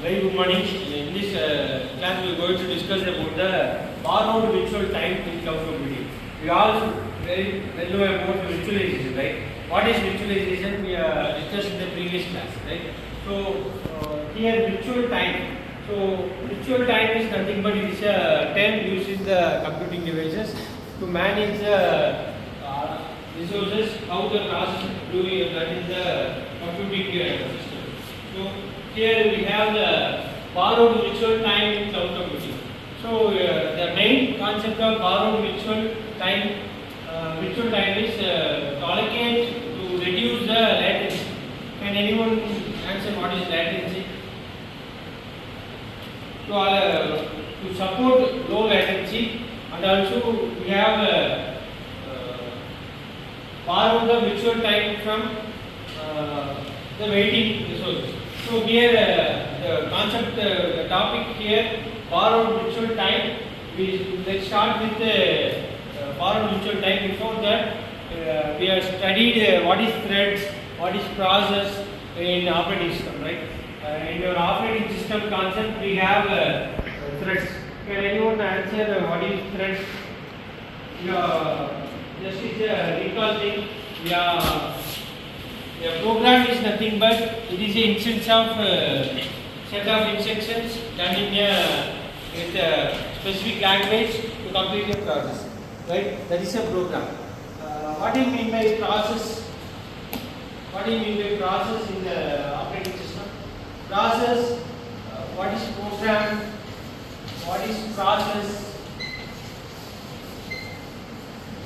Very good morning. In this class, we are going to discuss about the borrowed virtual time in cloud computing. We all very well know about virtualization, right? What is virtualization? We discussed in the previous class, right? So here virtual time. So virtual time is nothing but it is a term used in the computing devices to manage the resources, how the process doing that is the computing system. So here we have the borrowed virtual time in cloud computing. So the main concept of borrowed virtual time is to allocate to reduce the latency. Can anyone answer what is latency? To support low latency, and also we have borrow the virtual time from the waiting resources. So here the concept, the topic here, borrowed virtual time. Let's start with the borrowed virtual time. Before that, we have studied what is threads, what is process in operating system, right? In your operating system concept, we have threads. Can anyone answer what is threads? Just is a recall thing. The program is nothing but it is an instance of set of instructions done with a specific language to complete a process. Right? That is a program. What do you mean by process? What do you mean by process in the operating system? Process. What is program? What is process?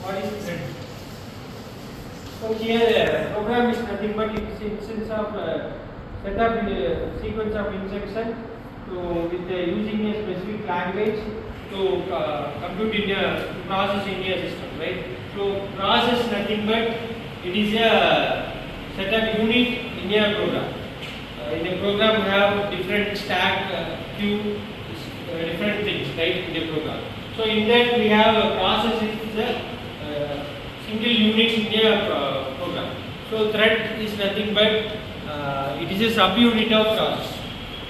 What is thread? So here program is nothing but it is instance of set up sequence of instruction with using a specific language to compute to process in a system, right? So process nothing but it is a set up unit in a program. In a program we have different stack, queue, different things, right? In the program. So in that we have a process is the single unit in a program. So thread is nothing but it is a subunit of process.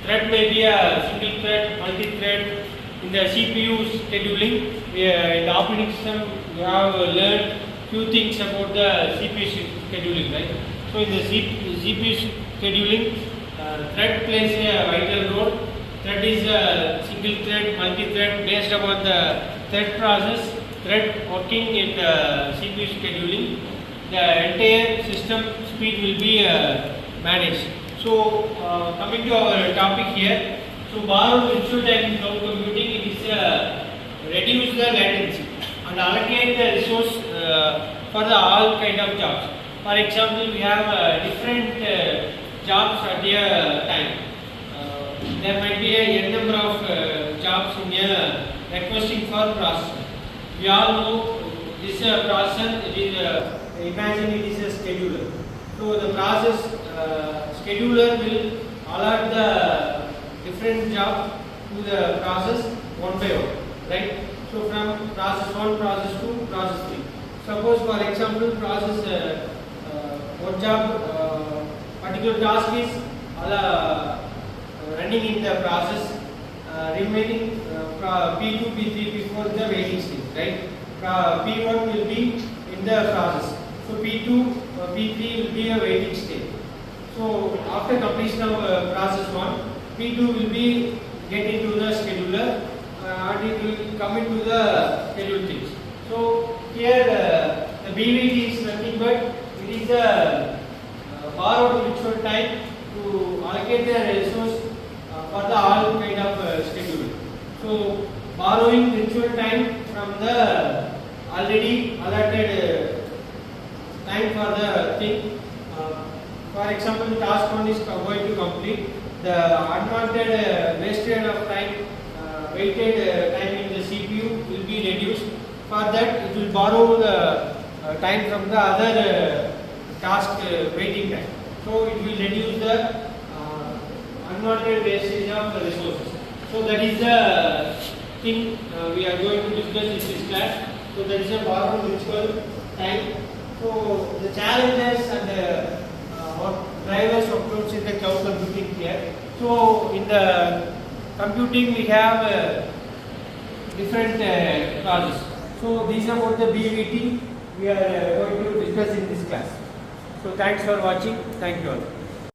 Thread may be a single thread, multi-thread. In the CPU scheduling, in the operating system, we have learned few things about the CPU scheduling, right? So in the CPU scheduling, thread plays a vital role. Thread is a single thread, multi-thread based upon the thread process. Thread working in CPU scheduling, the entire system speed will be managed. So coming to our topic here, so borrowed virtual time in cloud computing, it is reduce the latency and allocate the resource for the all kind of jobs. For example, we have different jobs at a time. There might be a n number of jobs in a requesting for processing. We all know this process, it is imagine it is a scheduler. So the process scheduler will allot the different job to the process one by one, right? So from process 1, process 2, process 3. Suppose for example process one job, particular task is running in the process, remaining P2, P3 before the waiting stage, right? P1 will be in the process. So P2, P3 will be a waiting stage. So after completion of process 1, P2 will be get into the scheduler and it will come into the schedule things. So here the BVT is nothing but it is a borrowed virtual time to allocate the resource for the all kind of schedule. So borrowing virtual time from the already allotted time for the thing. For example, task 1 is going to complete. The unwanted wasted of time, waited time in the CPU will be reduced. For that, it will borrow the time from the other task waiting time. So it will reduce the unwanted wastage of the resources. So that is the thing we are going to discuss in this class. So that is a borrowed virtual time. So the challenges and what drivers approach in the cloud computing here. So in the computing we have different classes. So these are about the BVT we are going to discuss in this class. So thanks for watching. Thank you all.